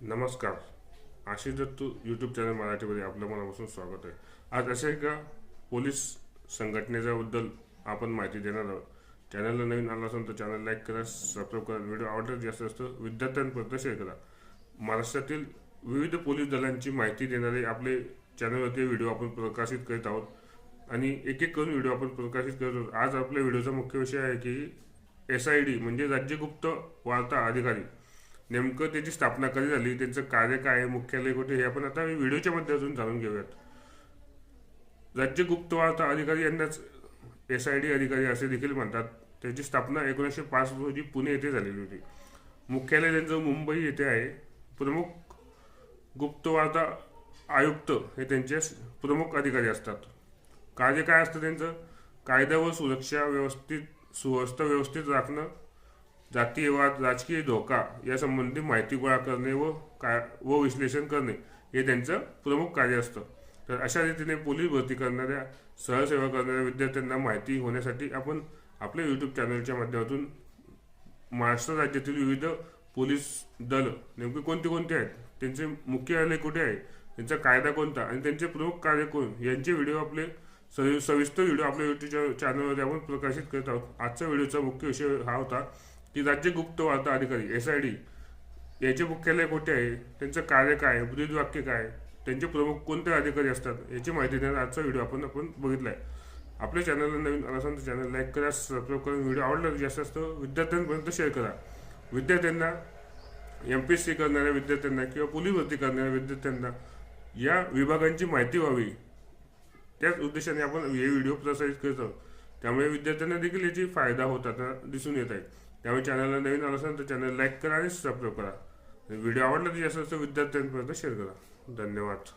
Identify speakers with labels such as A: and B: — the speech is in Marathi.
A: नमस्कार. आशिष दत्तू यूट्यूब चॅनल मराठीमध्ये आपलं मनापासून स्वागत आहे. आज असे का पोलीस संघटनेच्याबद्दल आपण माहिती देणार आहोत. चॅनलला नवीन आला असेल तर चॅनल लाईक करा, सबस्क्राईब करा. व्हिडिओ आवडला जास्त असतं विद्यार्थ्यांपर्यंत शेअर करा. महाराष्ट्रातील विविध पोलीस दलांची माहिती देणारे आपले चॅनलवरती व्हिडिओ आपण प्रकाशित करीत आहोत आणि एक एक करून व्हिडिओ आपण प्रकाशित करत आहोत. आज आपल्या व्हिडिओचा मुख्य विषय आहे की SID म्हणजे राज्य गुप्त वार्ता अधिकारी नेमकं त्याची स्थापना कधी झाली, त्यांचं कार्य काय आहे, मुख्यालय कुठे, हे आपण आता व्हिडिओच्या माध्यमातून जाणून घेऊयात. राज्य गुप्त वार्ता अधिकारी यांनाच SID अधिकारी असे देखील म्हणतात. त्याची स्थापना 1905 रोजी पुणे येथे झालेली होती. मुख्यालय त्यांचं मुंबई येथे आहे. प्रमुख गुप्त वार्ता आयुक्त हे त्यांचे प्रमुख अधिकारी असतात. कार्य काय असतं त्यांचं? कायदा व सुरक्षा व्यवस्थित राखणं, जातीय वाद, राजकीय धोका यासंबंधी माहिती गोळा करणे व विश्लेषण करणे हे त्यांचं प्रमुख कार्य असतं. तर अशा रीतीने पोलीस भरती करणाऱ्या, सहसेवा करणाऱ्या विद्यार्थ्यांना माहिती होण्यासाठी आपण आपल्या यूट्यूब चॅनलच्या माध्यमातून महाराष्ट्र राज्यातील विविध पोलीस दल नेमके कोणते कोणते आहेत, त्यांचे मुख्यालय कुठे आहे, त्यांचा कायदा कोणता आणि त्यांचे प्रमुख कार्य कोण यांचे व्हिडिओ आपले सविस्तर व्हिडिओ आपल्या यूट्यूब चॅनलमध्ये आपण प्रकाशित करत आहोत. आजचा व्हिडिओचा मुख्य विषय हा होता की राज्य गुप्त वार्ता अधिकारी SID याचे मुख्यालय कुठे आहे, त्यांचं कार्य काय, ब्रीदवाक्य काय, त्यांचे प्रमुख कोणते अधिकारी असतात याची माहिती देण्याचा आजचा व्हिडिओ आपण बघितला आहे. आपल्या चॅनलला नवीन आला असेल तर चॅनल लाईक करा, सबस्क्राईब करून व्हिडिओ आवडला जास्त असतं विद्यार्थ्यांपर्यंत शेअर करा. विद्यार्थ्यांना MPSC करणाऱ्या विद्यार्थ्यांना किंवा पोलीस भरती करणाऱ्या विद्यार्थ्यांना या विभागांची माहिती व्हावी त्याच उद्देशाने आपण हे व्हिडिओ प्रसारित करत आहोत. त्यामुळे विद्यार्थ्यांना देखील याची फायदा होताना दिसून येत आहे. त्यामुळे चॅनलला नवीन आला असेल तर चॅनल लाईक करा आणि सबस्क्राईब करा. व्हिडिओ आवडला तर जास्त विद्यार्थ्यांपर्यंत शेअर करा. धन्यवाद.